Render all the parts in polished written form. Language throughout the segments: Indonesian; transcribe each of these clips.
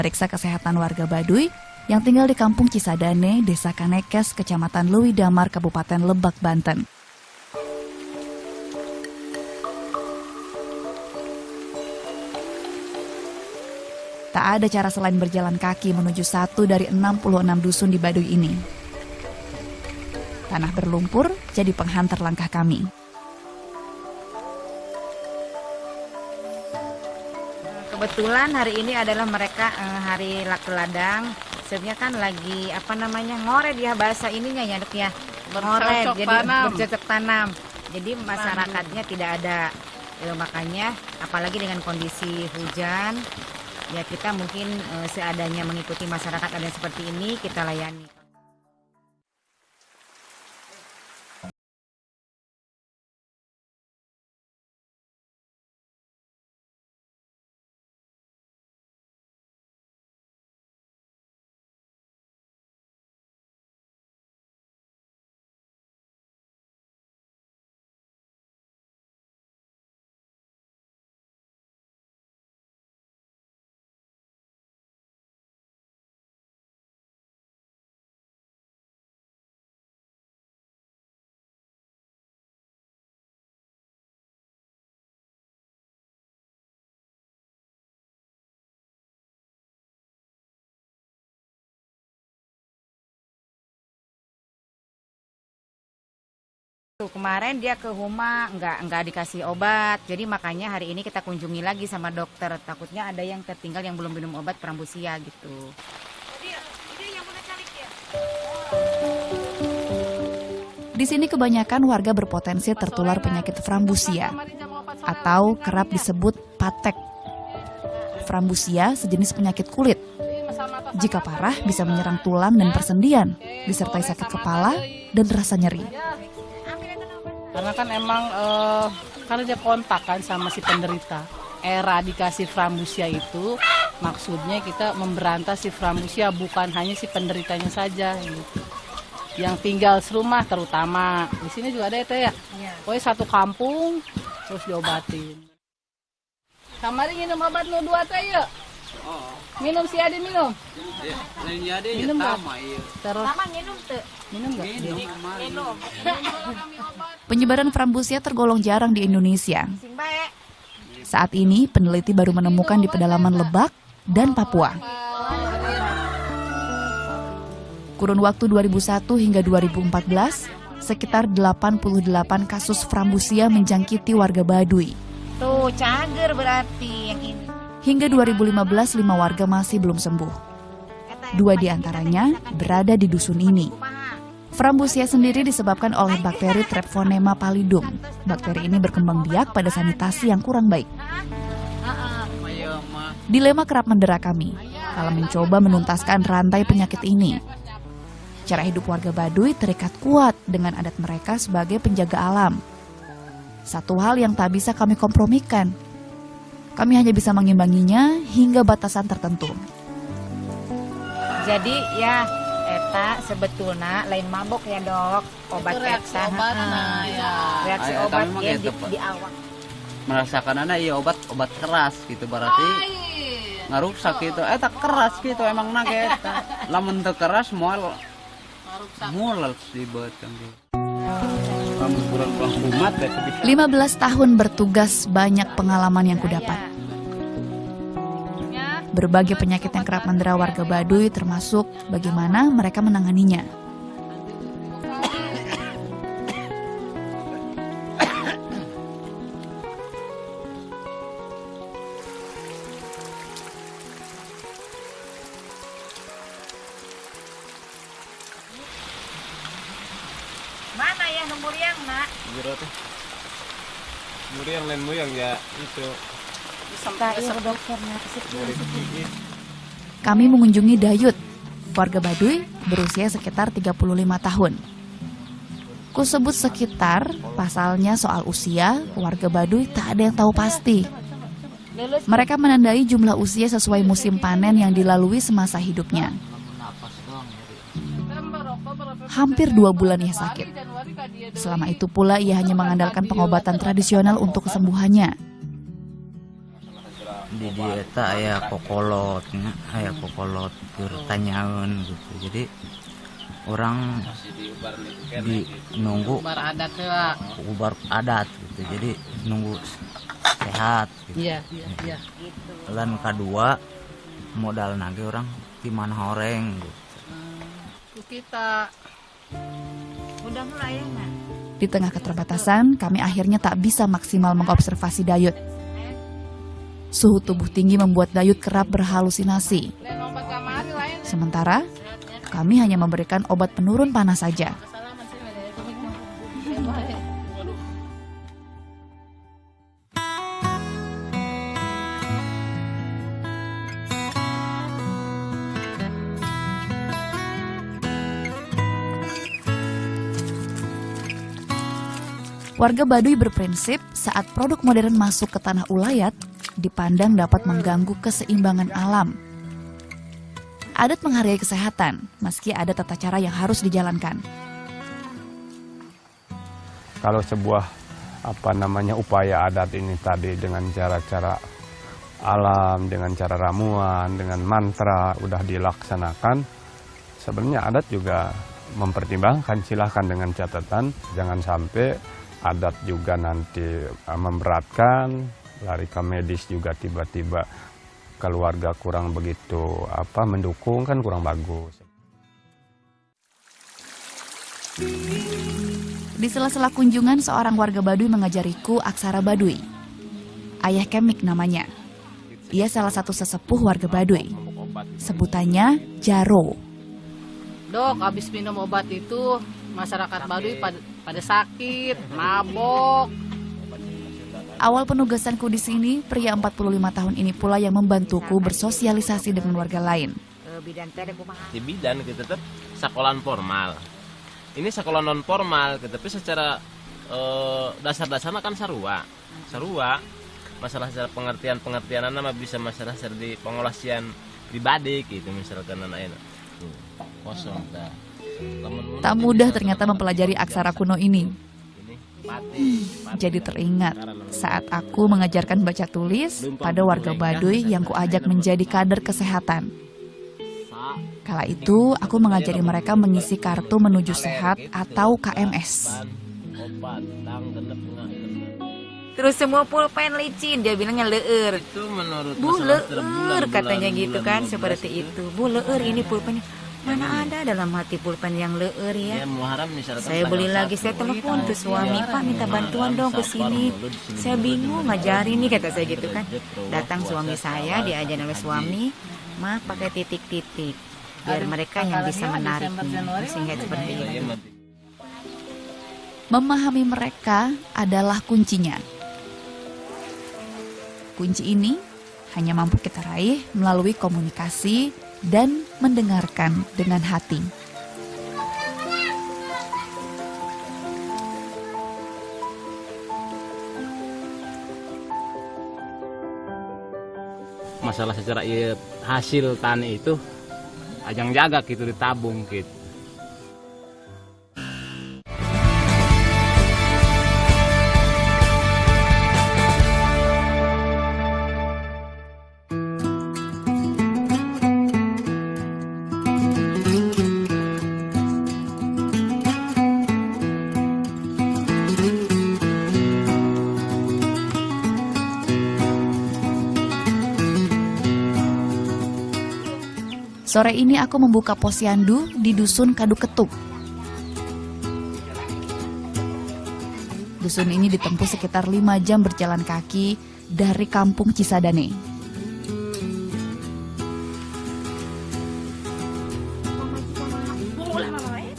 periksa kesehatan warga Baduy yang tinggal di Kampung Cisadane, Desa Kanekes, Kecamatan Leuwi Damar, Kabupaten Lebak, Banten. Tak ada cara selain berjalan kaki menuju satu dari 66 dusun di Baduy ini. Tanah berlumpur jadi penghantar langkah kami. Kebetulan hari ini adalah mereka hari laku ladang. Sebenarnya kan lagi ngoret ya bahasa ininya ya dok ya. Ngoret, jadi bercocok tanam. Jadi masyarakatnya tidak ada. Makanya apalagi dengan kondisi hujan, ya kita mungkin seadanya mengikuti masyarakat ada seperti ini kita layani. Kemarin dia ke Huma nggak dikasih obat, jadi makanya hari ini kita kunjungi lagi sama dokter. Takutnya ada yang tertinggal yang belum minum obat Frambusia gitu. Di sini kebanyakan warga berpotensi tertular penyakit Frambusia atau kerap disebut patek. Frambusia sejenis penyakit kulit. Jika parah bisa menyerang tulang dan persendian, disertai sakit kepala dan rasa nyeri. Karena kan emang karena dia kontak kan sama si penderita. Eradikasi Frambusia itu maksudnya kita memberantas si Frambusia, bukan hanya si penderitanya saja gitu. Yang tinggal serumah terutama. Di sini juga ada itu ya. Pokoknya satu kampung terus diobatin. Kamari minum obat nu 2 teh yuk. Oh. Minum si Ade minum. Minum sama iya. Terus minum teh. Minum enggak? Minum. Penyebaran Frambusia tergolong jarang di Indonesia. Saat ini peneliti baru menemukan di pedalaman Lebak dan Papua. Kurun waktu 2001 hingga 2014, sekitar 88 kasus Frambusia menjangkiti warga Baduy. Tuh, cager berarti yang ini. Hingga 2015, 5 warga masih belum sembuh. 2 diantaranya berada di dusun ini. Frambusia sendiri disebabkan oleh bakteri Treponema pallidum. Bakteri ini berkembang biak pada sanitasi yang kurang baik. Dilema kerap mendera kami kalau mencoba menuntaskan rantai penyakit ini. Cara hidup warga Baduy terikat kuat dengan adat mereka sebagai penjaga alam. Satu hal yang tak bisa kami kompromikan. Kami hanya bisa mengimbanginya hingga batasan tertentu. Jadi ya eta sebetulnya lain mabok ya dok, obat reaksi eta. obatnya ya. Reaksi obat ya di awak. Merasakan iya obat keras gitu berarti ngarusak gitu. Eta keras gitu emang nage eta. Lamun teu keras moal ribet kan gitu. 15 tahun bertugas, banyak pengalaman yang kudapat. Berbagai penyakit yang kerap mendera warga Baduy termasuk bagaimana mereka menanganinya. Mana ya nomor yang nak? Jero teh. Muriang lain muriang ya itu. Kami mengunjungi Dayut, warga Baduy berusia sekitar 35 tahun. Kusebut sekitar, pasalnya soal usia, warga Baduy tak ada yang tahu pasti. Mereka menandai jumlah usia sesuai musim panen yang dilalui semasa hidupnya. Hampir 2 bulan ia sakit. Selama itu pula ia hanya mengandalkan pengobatan tradisional untuk kesembuhannya. di dia eta aya kokolot tanyaun gitu. Jadi orang di nunggu ubar adat gitu. Jadi nunggu sehat gitu. Iya. Lan kedua modal nage orang di mana horeng gitu. Kita Udah mulai ya nggak? Di tengah keterbatasan, kami akhirnya tak bisa maksimal mengobservasi Dayut. Suhu tubuh tinggi membuat Dayut kerap berhalusinasi. Sementara, kami hanya memberikan obat penurun panas saja. Warga Baduy berprinsip saat produk modern masuk ke tanah ulayat, dipandang dapat mengganggu keseimbangan alam. Adat menghargai kesehatan, meski ada tata cara yang harus dijalankan. Kalau sebuah upaya adat ini tadi dengan cara-cara alam, dengan cara ramuan, dengan mantra udah dilaksanakan, sebenarnya adat juga mempertimbangkan, silahkan dengan catatan jangan sampai adat juga nanti memberatkan, lari ke medis juga tiba-tiba keluarga kurang begitu mendukung, kan kurang bagus. Di sela-sela kunjungan, seorang warga Baduy mengajariku aksara Baduy. Ayah Kemik namanya. Ia salah satu sesepuh warga Baduy. Sebutannya Jaro. Dok, habis minum obat itu masyarakat Baduy pada sakit, mabok. Awal penugasanku di sini, pria 45 tahun ini pula yang membantuku bersosialisasi dengan warga lain. Di bidan gitu tetap sekolah formal. Ini sekolah non formal, tapi secara dasar-dasarnya kan sarua. Masalah secara pengertian nama bisa masalah secara di pengolasian pribadi gitu misalkan anak-anak. Kosong dah. Tak mudah ternyata mempelajari aksara kuno ini. Jadi teringat saat aku mengajarkan baca tulis pada warga Baduy yang kuajak menjadi kader kesehatan. Kala itu aku mengajari mereka mengisi kartu menuju sehat atau KMS. Terus semua pulpen licin, dia bilangnya leur. Itu menurut Bu leur katanya gitu kan, seperti itu. Bu leur ini pulpennya. Mana ada dalam hati pulpen yang leur ya. Saya beli lagi, saya telepon ke suami, Pak minta bantuan dong ke sini. Saya bingung ngajarin nih, kata saya gitu kan. Datang suami saya, diajarin oleh suami, Ma pakai titik-titik biar mereka yang bisa menariknya, sehingga seperti itu. Memahami mereka adalah kuncinya. Kunci ini hanya mampu kita raih melalui komunikasi dan mendengarkan dengan hati. Masalah secara hasil tani itu ajang jaga gitu, ditabung gitu. Sore ini aku membuka posyandu di Dusun Kadu Ketuk. Dusun ini ditempuh sekitar 5 jam berjalan kaki dari kampung Cisadane.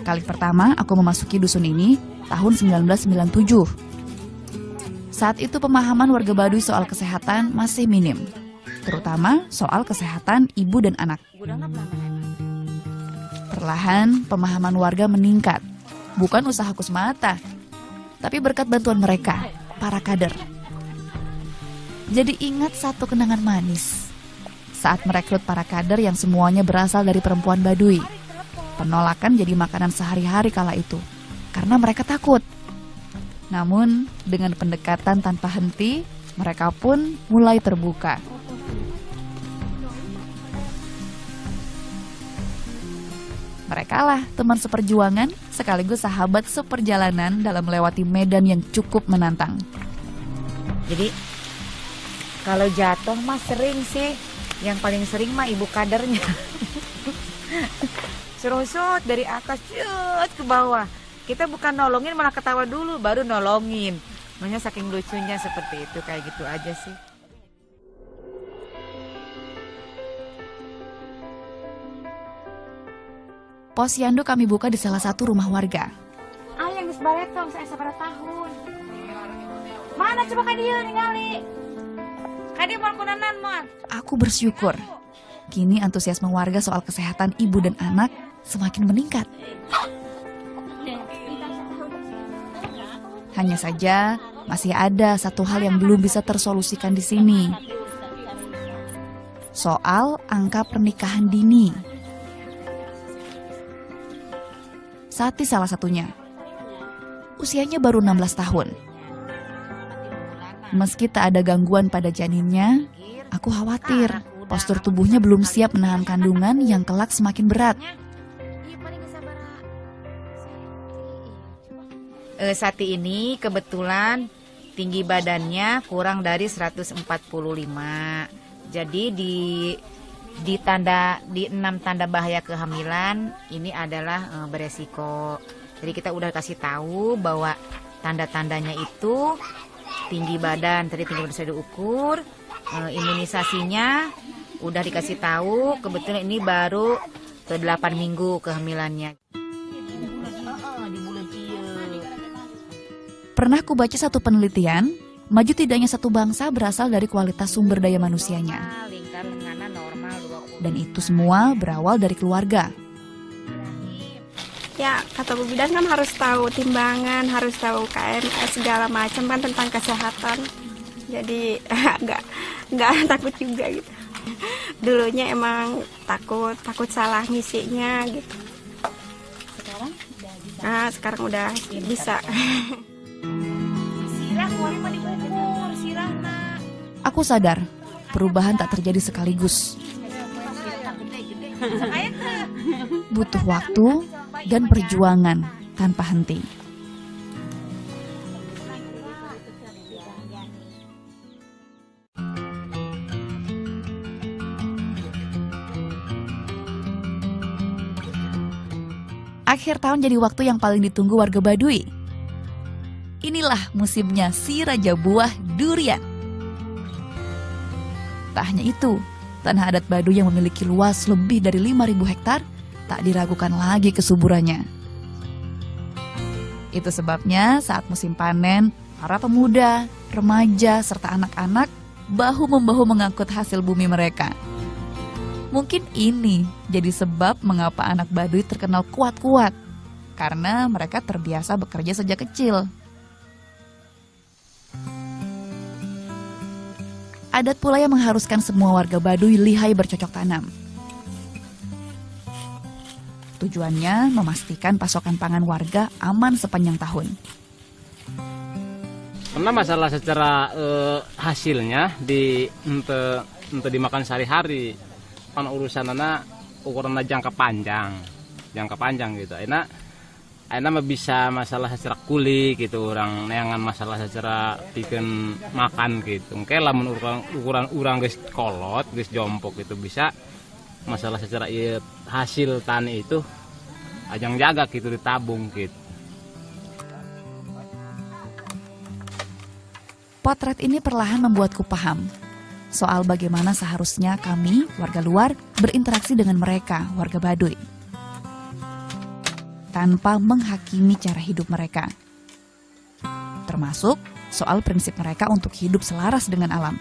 Kali pertama aku memasuki dusun ini tahun 1997. Saat itu pemahaman warga Baduy soal kesehatan masih minim, terutama soal kesehatan ibu dan anak. Perlahan pemahaman warga meningkat, bukan usahaku semata, tapi berkat bantuan mereka, para kader. Jadi ingat satu kenangan manis saat merekrut para kader yang semuanya berasal dari perempuan Baduy. Penolakan jadi makanan sehari-hari kala itu, karena mereka takut. Namun dengan pendekatan tanpa henti, mereka pun mulai terbuka. Mereka lah teman seperjuangan sekaligus sahabat seperjalanan dalam melewati medan yang cukup menantang. Jadi kalau jatuh mah sering sih. Yang paling sering mah ibu kadernya. Serosot dari atas cut ke bawah. Kita bukan nolongin malah ketawa dulu baru nolongin. Makanya saking lucunya seperti itu, kayak gitu aja sih. Posyandu kami buka di salah satu rumah warga. Yang disbaletong saya sabar tahun. Mana coba kan dia ningali. Kan dia mau kunanan mah. Aku bersyukur. Kini antusiasme warga soal kesehatan ibu dan anak semakin meningkat. Hanya saja masih ada satu hal yang belum bisa tersolusikan di sini. Soal angka pernikahan dini. Sati salah satunya. Usianya baru 16 tahun. Meski tak ada gangguan pada janinnya, aku khawatir postur tubuhnya belum siap menahan kandungan yang kelak semakin berat. Sati ini kebetulan tinggi badannya kurang dari 145. Jadi di 6 tanda bahaya kehamilan ini adalah beresiko. Jadi kita udah kasih tahu bahwa tanda-tandanya itu tinggi badan, tadi tinggi badan sudah diukur, imunisasinya udah dikasih tahu, kebetulan ini baru ke 8 minggu kehamilannya. Pernah ku baca satu penelitian, maju tidaknya satu bangsa berasal dari kualitas sumber daya manusianya. Dan itu semua berawal dari keluarga. Ya, kata Bu Bidan kan harus tahu timbangan, harus tahu KMS segala macam kan tentang kesehatan. Jadi nggak takut juga gitu. Dulunya emang takut salah ngisinya gitu. Sekarang udah bisa. Nah, sekarang udah bisa. Aku sadar, perubahan tak terjadi sekaligus. Butuh waktu dan perjuangan tanpa henti. Akhir tahun jadi waktu yang paling ditunggu warga Baduy. Inilah musimnya si raja buah durian. Tak hanya itu, tanah adat Baduy yang memiliki luas lebih dari 5.000 hektar tak diragukan lagi kesuburannya. Itu sebabnya saat musim panen, para pemuda, remaja, serta anak-anak bahu-membahu mengangkut hasil bumi mereka. Mungkin ini jadi sebab mengapa anak Baduy terkenal kuat-kuat, karena mereka terbiasa bekerja sejak kecil. Adat pula yang mengharuskan semua warga Baduy lihai bercocok tanam. Tujuannya memastikan pasokan pangan warga aman sepanjang tahun. Karena masalah secara hasilnya untuk dimakan sehari-hari, kan urusan ukuran jangka panjang gitu. Enak bisa masalah secara kulit gitu, orang neangan masalah secara bikin makan gitu. Kayak lamun ukuran urang guys kolot, guys jompok itu bisa masalah secara hasil tani itu ajang jaga gitu ditabung gitu. Potret ini perlahan membuatku paham soal bagaimana seharusnya kami, warga luar, berinteraksi dengan mereka, warga Baduy, tanpa menghakimi cara hidup mereka. Termasuk soal prinsip mereka untuk hidup selaras dengan alam.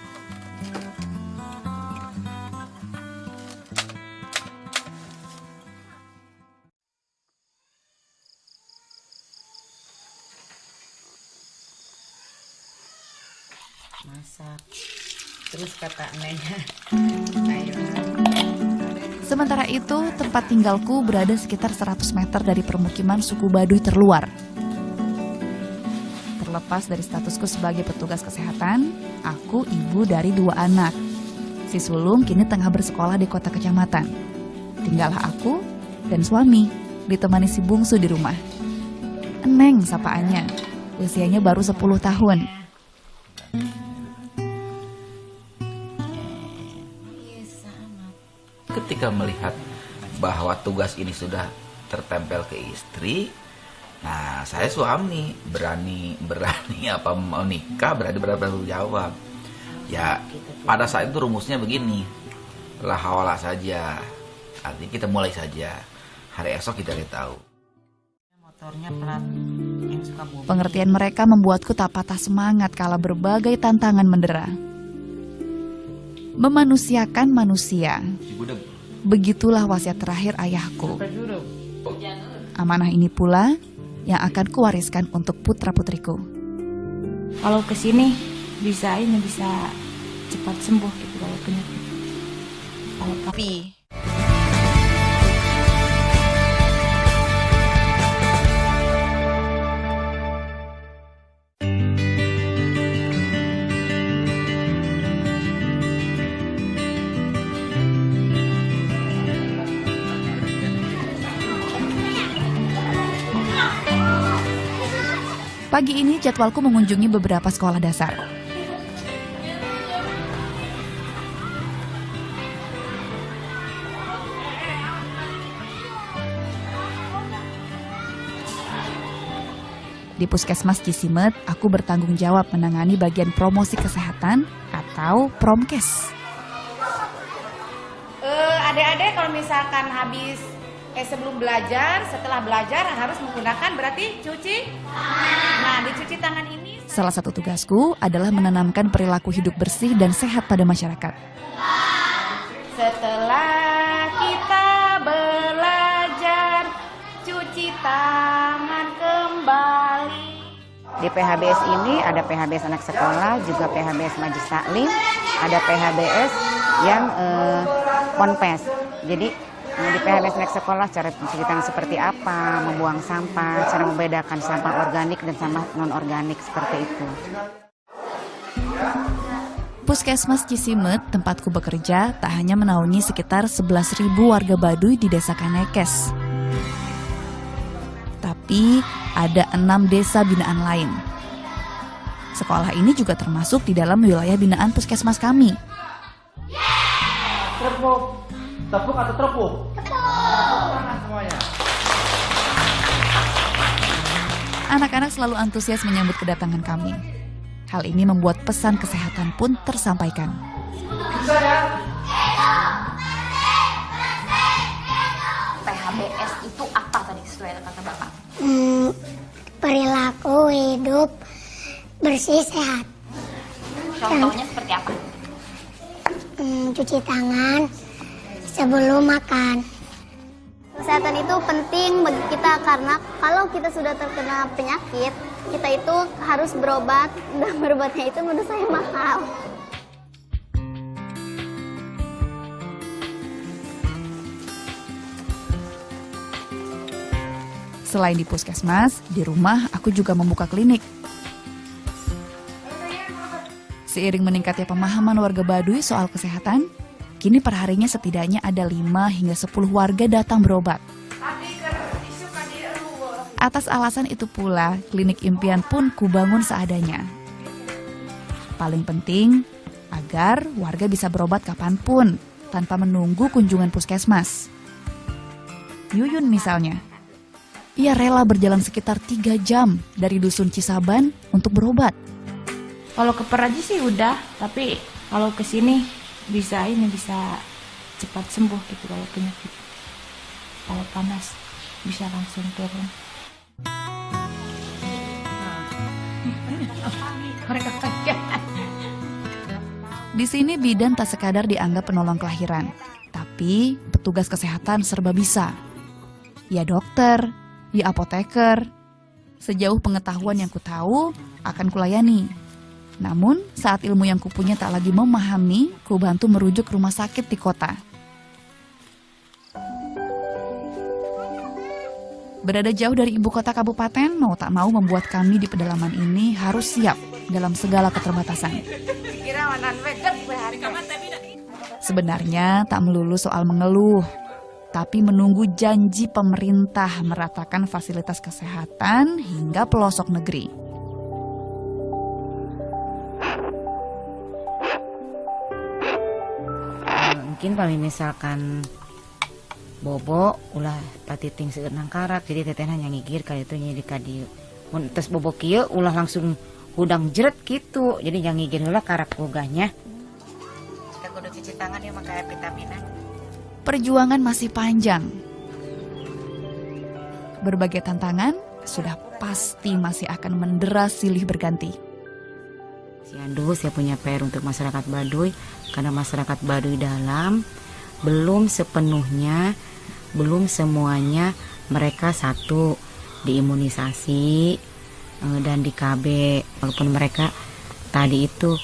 Masak. Terus kata neneknya, ayo. Sementara itu, tempat tinggalku berada sekitar 100 meter dari permukiman suku Baduy terluar. Terlepas dari statusku sebagai petugas kesehatan, aku ibu dari 2 anak. Si sulung kini tengah bersekolah di kota kecamatan. Tinggallah aku dan suami. ditemani si bungsu di rumah. Eneng sapaannya, usianya baru 10 tahun. Ketika melihat bahwa tugas ini sudah tertempel ke istri, nah saya suami berani apa mau nikah, berani bertanggung jawab. Ya pada saat itu rumusnya begini, la hawla saja, artinya kita mulai saja, hari esok kita tahu. Motornya pelat yang suka bobol. Pengertian mereka membuatku tak patah semangat kala berbagai tantangan mendera. Memanusiakan manusia. Begitulah wasiat terakhir ayahku. Amanah ini pula yang akan kuwariskan untuk putra-putriku. Kalau kesini bisa cepat sembuh gitu kalau penyakit. Tapi pagi ini jadwalku mengunjungi beberapa sekolah dasar. Di Puskesmas Cisimet, aku bertanggung jawab menangani bagian promosi kesehatan atau promkes. Adik-adik kalau misalkan habis sebelum belajar, setelah belajar harus menggunakan berarti cuci. Nah, dicuci tangan ini. Salah satu tugasku adalah menanamkan perilaku hidup bersih dan sehat pada masyarakat. Setelah kita belajar, cuci tangan kembali. Di PHBS ini ada PHBS anak sekolah, juga PHBS Majelis Taklim, ada PHBS yang ponpes. Jadi di PHBS anak sekolah cara mencuci tangan seperti apa, membuang sampah, cara membedakan sampah organik dan sampah non-organik seperti itu. Puskesmas Cisimet, tempatku bekerja, tak hanya menaungi sekitar 11.000 warga Baduy di Desa Kanekes. Tapi ada 6 desa binaan lain. Sekolah ini juga termasuk di dalam wilayah binaan puskesmas kami. Tepuk atau terpuk? Semuanya. Anak-anak selalu antusias menyambut kedatangan kami. Hal ini membuat pesan kesehatan pun tersampaikan. PHBS itu apa tadi sesuai kata Bapak? Perilaku hidup bersih sehat. Contohnya seperti apa? Cuci tangan sebelum makan. Kesehatan itu penting bagi kita karena kalau kita sudah terkena penyakit, kita itu harus berobat dan berobatnya itu menurut saya mahal. Selain di puskesmas, di rumah aku juga membuka klinik. Seiring meningkatnya pemahaman warga Baduy soal kesehatan, kini perharinya setidaknya ada 5 hingga 10 warga datang berobat. Atas alasan itu pula, klinik impian pun kubangun seadanya. Paling penting, agar warga bisa berobat kapanpun, tanpa menunggu kunjungan puskesmas. Yuyun misalnya, ia rela berjalan sekitar 3 jam dari dusun Cisaban untuk berobat. Kalau ke Peraji sih udah, tapi kalau ke sini bisa cepat sembuh gitu kalau penyakit. Kalau panas bisa langsung turun. Di sini bidan tak sekadar dianggap penolong kelahiran, tapi petugas kesehatan serba bisa. Ya dokter, ya apoteker. Sejauh pengetahuan yang kutahu, akan kulayani. Namun, saat ilmu yang kupunya tak lagi memahami, kubantu merujuk rumah sakit di kota. Berada jauh dari ibu kota kabupaten, mau tak mau membuat kami di pedalaman ini harus siap dalam segala keterbatasan. Sebenarnya tak melulu soal mengeluh, tetapi menunggu janji pemerintah meratakan fasilitas kesehatan hingga pelosok negeri. Mungkin kalau misalkan bobo ulah patiting seueunang karak, jadi teteh hanya ngigir kali itu nyidi ka dieu. Mun tes bobo kieu ulah langsung hudang jeret gitu. Jadi jangan ngigir heula karak bogahnya. Kita kudu cuci tangan ya make air vitaminan. Perjuangan masih panjang. Berbagai tantangan sudah pasti masih akan mendera silih berganti. Siandu saya punya PR untuk masyarakat Baduy, karena masyarakat Baduy dalam belum sepenuhnya, belum semuanya mereka satu diimunisasi dan di KB, walaupun mereka tadi itu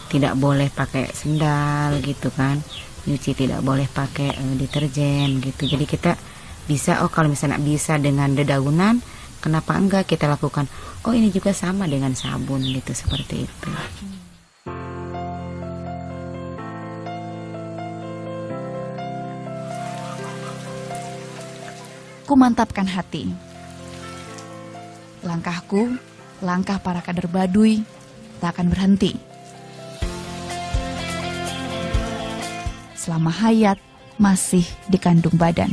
tidak boleh pakai sendal gitu kan, nyuci tidak boleh pakai deterjen gitu. Jadi kita bisa, kalau misalnya bisa dengan dedaunan, kenapa enggak kita lakukan? Oh ini juga sama dengan sabun gitu, seperti itu. Ku mantapkan hati. Langkahku, langkah para kader Baduy tak akan berhenti. Selama hayat masih dikandung badan.